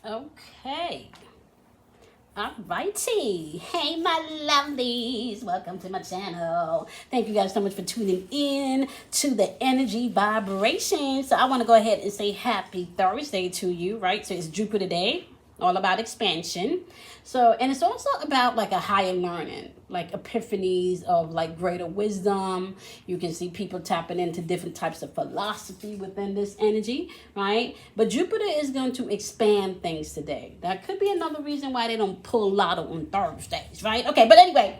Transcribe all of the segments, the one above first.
Okay. Alrighty. Hey, my lovelies. Welcome to my channel. Thank you guys so much for tuning in to the energy vibration. So I want to go ahead and say happy Thursday to you, right? So it's Jupiter Day, all about expansion. So, and it's also about like a higher learning, like epiphanies of like greater wisdom. You can see people tapping into different types of philosophy within this energy, right? But Jupiter is going to expand things today. That could be another reason why they don't pull lotto on Thursdays, right? Okay, but anyway,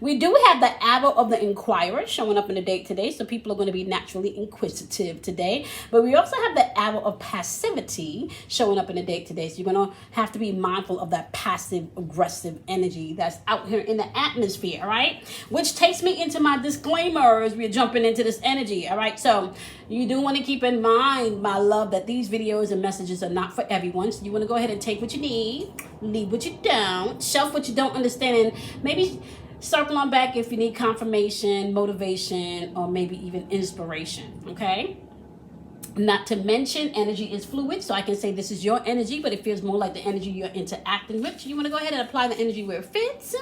we do have the arrow of the inquirer showing up in the date today, so people are going to be naturally inquisitive today. But we also have the arrow of passivity showing up in the date today, so you're going to have to be mindful of that passive aggressive energy that's out here in the atmosphere, all right? Which takes me into my disclaimer as we're jumping into this energy, all right? So you do want to keep in mind, my love, that these videos and messages are not for everyone, so you want to go ahead and take what you need, leave what you don't, shelf what you don't understand, and maybe circle on back if you need confirmation, motivation, or maybe even inspiration, okay? Not to mention, energy is fluid, so I can say this is your energy, but it feels more like the energy you're interacting with. So you want to go ahead and apply the energy where it fits.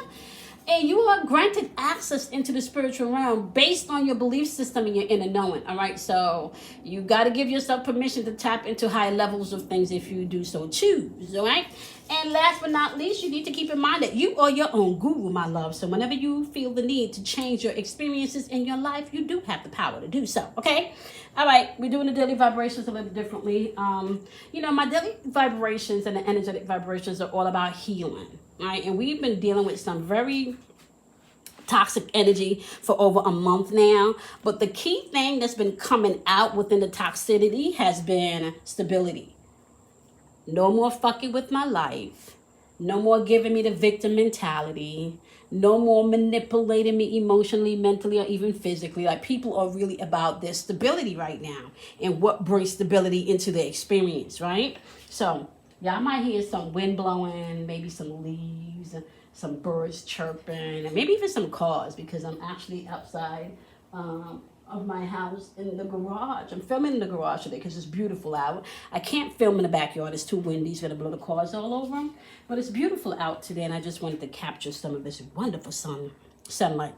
And you are granted access into the spiritual realm based on your belief system and your inner knowing, all right? So you got to give yourself permission to tap into higher levels of things if you do so choose, all right? And last but not least, you need to keep in mind that you are your own guru, my love. So whenever you feel the need to change your experiences in your life, you do have the power to do so, okay? All right, we're doing the daily vibrations a little differently. My daily vibrations and the energetic vibrations are all about healing, right? And we've been dealing with some very toxic energy for over a month now. But the key thing that's been coming out within the toxicity has been stability. No more fucking with my life. No more giving me the victim mentality. No more manipulating me emotionally, mentally, or even physically. Like, people are really about their stability right now and what brings stability into the experience, right? So y'all might hear some wind blowing, maybe some leaves, some birds chirping, and maybe even some cars, because I'm actually outside of my house in the garage. I'm filming in the garage today because it's beautiful out. I can't film in the backyard. It's too windy. It's going to blow the cars all over them. But it's beautiful out today, and I just wanted to capture some of this wonderful sunlight.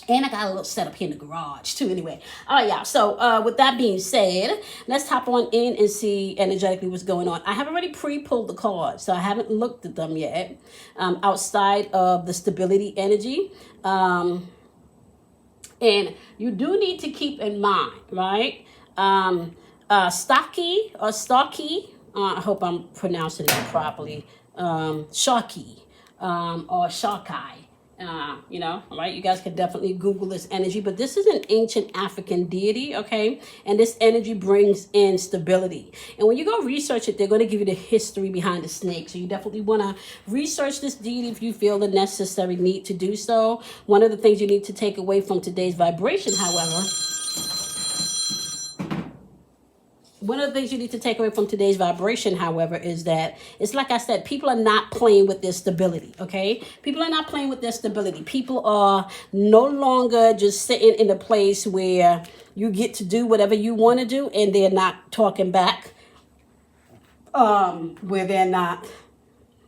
And I got a little setup here in the garage too. Anyway, all right, y'all. So with that being said, let's hop on in and see energetically what's going on. I have already pre-pulled the cards, so I haven't looked at them yet. Outside of the stability energy, and you do need to keep in mind, right? Stocky or Starkey. I hope I'm pronouncing it properly. Sharky or Sharkai. Right? You guys can definitely Google this energy, but this is an ancient African deity, okay? And this energy brings in stability. And when you go research it, they're going to give you the history behind the snake. So you definitely want to research this deity if you feel the necessary need to do so. One of the things you need to take away from today's vibration, however, is that it's like I said, people are not playing with their stability, okay? People are not playing with their stability. People are no longer just sitting in a place where you get to do whatever you want to do and they're not talking back, where they're not,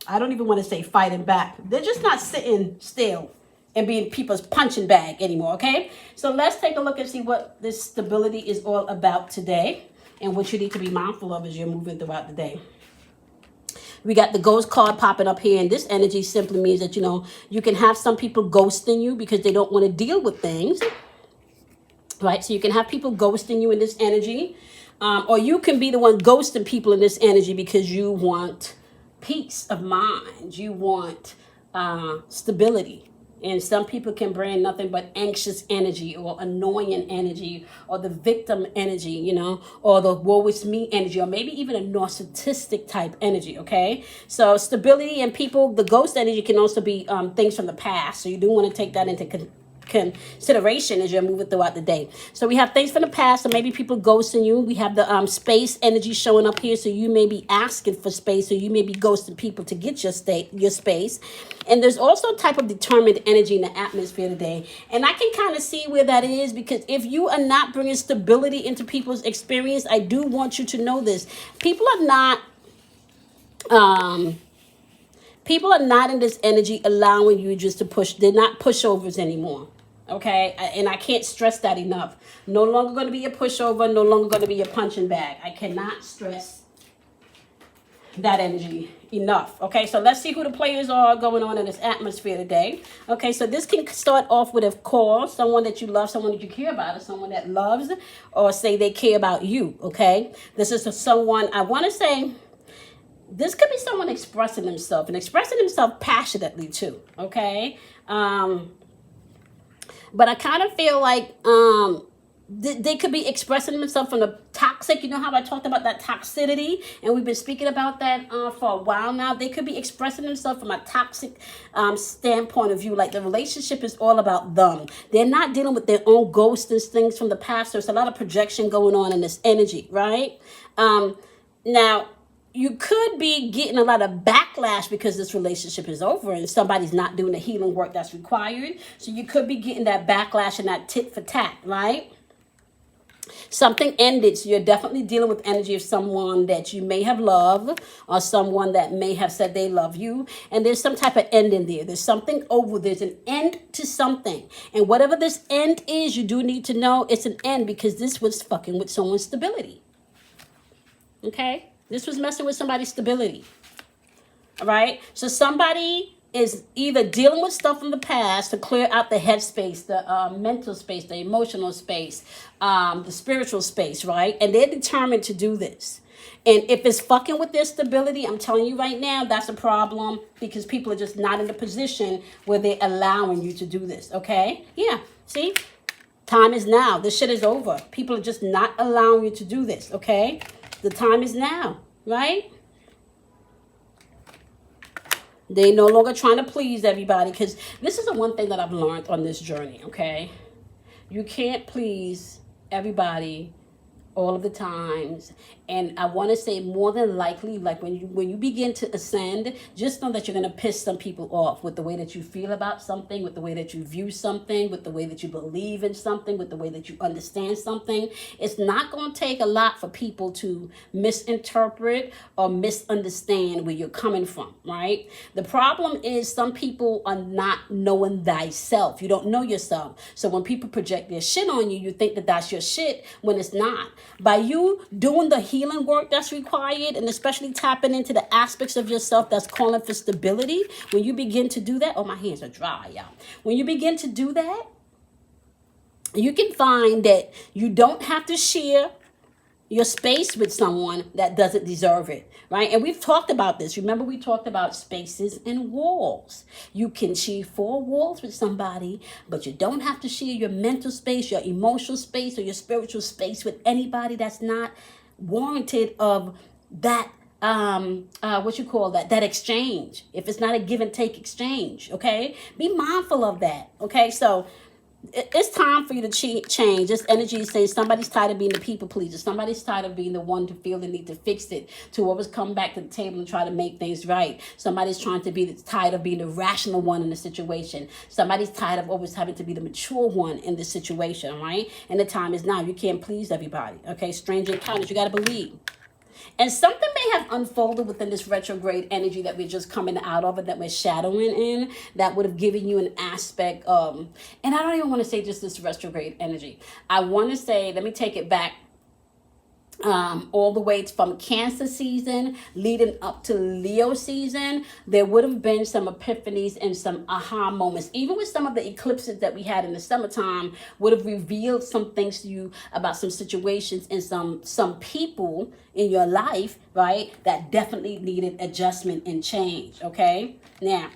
I don't even want to say fighting back. They're just not sitting still and being people's punching bag anymore, okay? So let's take a look and see what this stability is all about today, and what you need to be mindful of as you're moving throughout the day. We got the ghost card popping up here, and this energy simply means that, you can have some people ghosting you because they don't want to deal with things, right? So you can have people ghosting you in this energy, or you can be the one ghosting people in this energy because you want peace of mind. You want stability. And some people can bring nothing but anxious energy or annoying energy or the victim energy, or the woe is me energy, or maybe even a narcissistic type energy, okay? So stability and people, the ghost energy can also be things from the past. So you do want to take that into consideration as you're moving throughout the day. So we have things from the past, so maybe people ghosting you. We have the space energy showing up here, so you may be asking for space, or you may be ghosting people to get your space. And there's also a type of determined energy in the atmosphere today, and I can kind of see where that is, because if you are not bringing stability into people's experience, I do want you to know this: people are not Um, People are not in this energy allowing you just to push. They're not pushovers anymore. Okay, and I can't stress that enough. No longer going to be a pushover. No longer going to be a punching bag. I cannot stress that energy enough. Okay, so let's see who the players are going on in this atmosphere today. Okay, so this can start off with a call, someone that you love, someone that you care about, or someone that loves or say they care about you. Okay, this is someone, I want to say, this could be someone expressing themselves and expressing themselves passionately too. Okay, but I kind of feel like they could be expressing themselves from the toxic. You know how I talked about that toxicity, and we've been speaking about that for a while now. They could be expressing themselves from a toxic standpoint of view. Like the relationship is all about them. They're not dealing with their own ghosts and things from the past. There's a lot of projection going on in this energy, right? Now, you could be getting a lot of backlash because this relationship is over and somebody's not doing the healing work that's required. So you could be getting that backlash and that tit for tat, right? Something ended, so you're definitely dealing with energy of someone that you may have loved or someone that may have said they love you, and there's some type of end in there. There's something over. There's an end to something, and whatever this end is, you do need to know it's an end because this was fucking with someone's stability. Okay, this was messing with somebody's stability. All right, so somebody is either dealing with stuff from the past to clear out the headspace, the mental space, the emotional space, the spiritual space, right? And they're determined to do this. And if it's fucking with their stability, I'm telling you right now, that's a problem because people are just not in a position where they're allowing you to do this, okay? Yeah, see? Time is now. This shit is over. People are just not allowing you to do this, okay? The time is now, right? They no longer trying to please everybody because this is the one thing that I've learned on this journey, okay? You can't please everybody all of the times. And I want to say more than likely, like when you begin to ascend, just know that you're going to piss some people off with the way that you feel about something, with the way that you view something, with the way that you believe in something, with the way that you understand something. It's not going to take a lot for people to misinterpret or misunderstand where you're coming from, right? The problem is some people are not knowing thyself. You don't know yourself. So when people project their shit on you, you think that that's your shit when it's not. By you doing the healing work that's required and especially tapping into the aspects of yourself that's calling for stability, when you begin to do that, oh, my hands are dry, y'all. When you begin to do that, you can find that you don't have to share your space with someone that doesn't deserve it, right? And we've talked about this. Remember, we talked about spaces and walls. You can share 4 walls with somebody, but you don't have to share your mental space, your emotional space, or your spiritual space with anybody that's not warranted of that that exchange. If it's not a give and take exchange, okay? Be mindful of that, okay? So it's time for you to change. This energy is saying somebody's tired of being the people pleaser. Somebody's tired of being the one to feel the need to fix it, to always come back to the table and try to make things right. Somebody's trying to be tired of being the rational one in the situation. Somebody's tired of always having to be the mature one in the situation, right? And the time is now. You can't please everybody, okay? Stranger encounters, you got to believe. And something may have unfolded within this retrograde energy that we're just coming out of and that we're shadowing in that would have given you an aspect of, and I don't even want to say just this retrograde energy. I want to say, let me take it back all the way from Cancer season leading up to Leo season. There would have been some epiphanies and some aha moments. Even with some of the eclipses that we had in the summertime would have revealed some things to you about some situations and some people in your life, right, that definitely needed adjustment and change, okay? Now,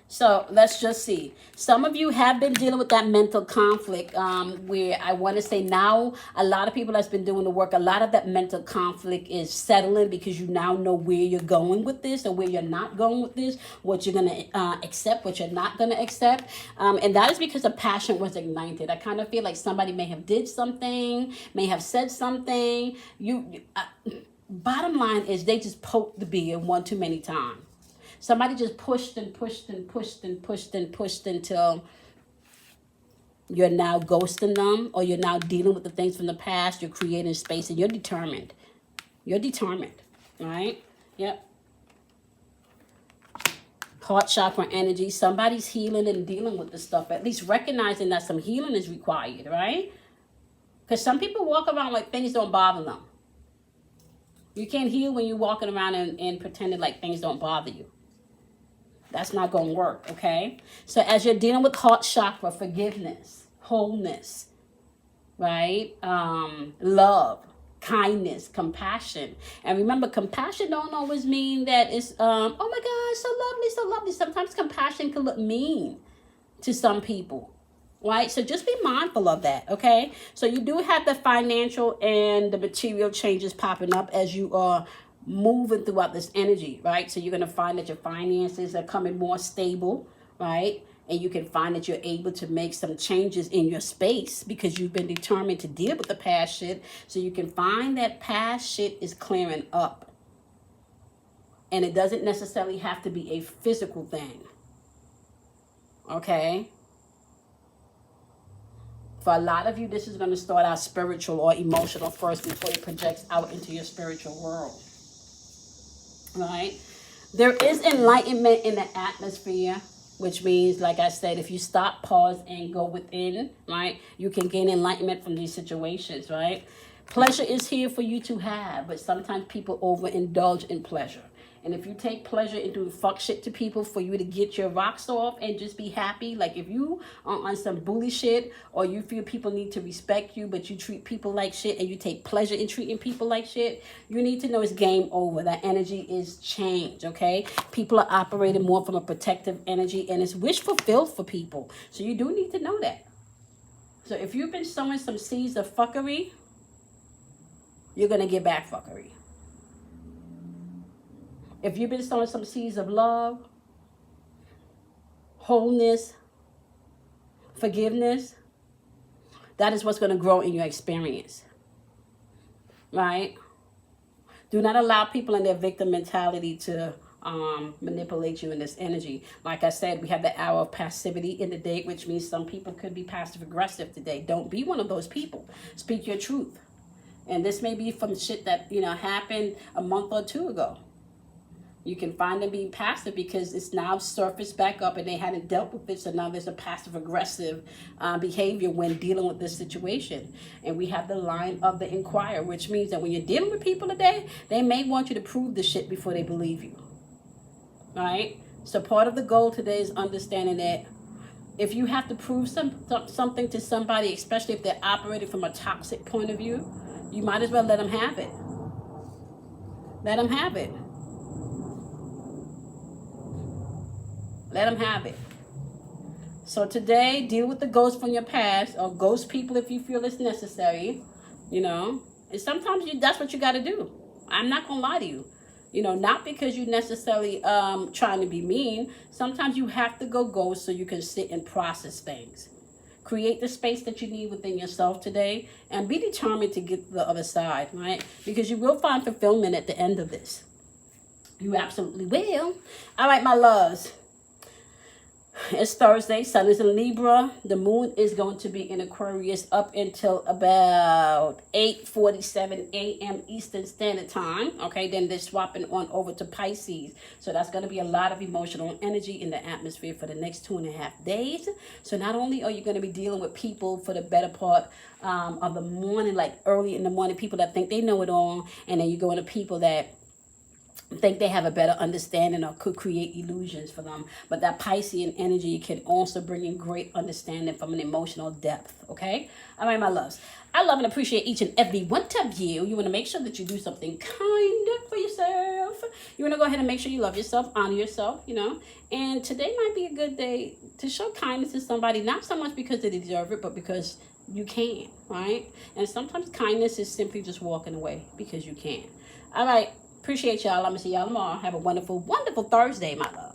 so let's just see. Some of you have been dealing with that mental conflict where I want to say now a lot of people that's been doing the work, a lot of that mental conflict is settling because you now know where you're going with this or where you're not going with this, what you're going to accept, what you're not going to accept. And that is because a passion was ignited. I kind of feel like somebody may have did something, may have said something. Bottom line is they just poked the bear one too many times. Somebody just pushed and pushed and pushed and pushed and pushed until you're now ghosting them or you're now dealing with the things from the past. You're creating space and you're determined. You're determined. right? Yep. Heart chakra energy. Somebody's healing and dealing with this stuff. At least recognizing that some healing is required, right? Because some people walk around like things don't bother them. You can't heal when you're walking around and pretending like things don't bother you. That's not going to work, okay? So as you're dealing with heart chakra, forgiveness, wholeness, right? Love, kindness, compassion. And remember, compassion don't always mean that it's, oh my God, so lovely, so lovely. Sometimes compassion can look mean to some people, right? So just be mindful of that, okay? So you do have the financial and the material changes popping up as you are moving throughout this energy, right? So you're going to find that your finances are coming more stable, right? And you can find that you're able to make some changes in your space because you've been determined to deal with the past shit. So you can find that past shit is clearing up. And it doesn't necessarily have to be a physical thing, okay? For a lot of you, this is going to start out spiritual or emotional first before it projects out into your spiritual world. Right? There is enlightenment in the atmosphere, which means, like I said, if you stop, pause, and go within, right, you can gain enlightenment from these situations, right? Pleasure is here for you to have, but sometimes people overindulge in pleasure. And if you take pleasure in doing fuck shit to people for you to get your rocks off and just be happy, like if you are on some bully shit or you feel people need to respect you, but you treat people like shit and you take pleasure in treating people like shit, you need to know it's game over. That energy is changed, okay? People are operating more from a protective energy and it's wish fulfilled for people. So you do need to know that. So if you've been sowing some seeds of fuckery, you're going to get back fuckery. If you've been sowing some seeds of love, wholeness, forgiveness, that is what's going to grow in your experience, right? Do not allow people in their victim mentality to manipulate you in this energy. Like I said, we have the hour of passivity in the date, which means some people could be passive aggressive today. Don't be one of those people. Speak your truth. And this may be from shit that, happened a month or two ago. You can find them being passive because it's now surfaced back up and they hadn't dealt with it. So now there's a passive aggressive behavior when dealing with this situation. And we have the line of the inquirer, which means that when you're dealing with people today, they may want you to prove the shit before they believe you. All right? So part of the goal today is understanding that if you have to prove something to somebody, especially if they're operating from a toxic point of view, you might as well let them have it. Let them have it. Let them have it. So today, deal with the ghosts from your past or ghost people if you feel it's necessary, And sometimes that's what you got to do. I'm not going to lie to you. Not because you're necessarily trying to be mean. Sometimes you have to go ghost so you can sit and process things. Create the space that you need within yourself today and be determined to get to the other side, right? Because you will find fulfillment at the end of this. You absolutely will. All right, my loves. It's Thursday. Sun is in Libra. The moon is going to be in Aquarius up until about 8:47 a.m. Eastern Standard Time. Okay, then they're swapping on over to Pisces. So that's going to be a lot of emotional energy in the atmosphere for the next 2.5 days. So not only are you going to be dealing with people for the better part of the morning, like early in the morning, people that think they know it all, and then you go into people that think they have a better understanding or could create illusions for them. But that Piscean energy can also bring in great understanding from an emotional depth, okay? All right, my loves. I love and appreciate each and every one of you. You want to make sure that you do something kind for yourself. You want to go ahead and make sure you love yourself, honor yourself, And today might be a good day to show kindness to somebody, not so much because they deserve it, but because you can, right? And sometimes kindness is simply just walking away because you can. All right. Appreciate y'all. I'm going to see y'all tomorrow. Have a wonderful, wonderful Thursday, my love.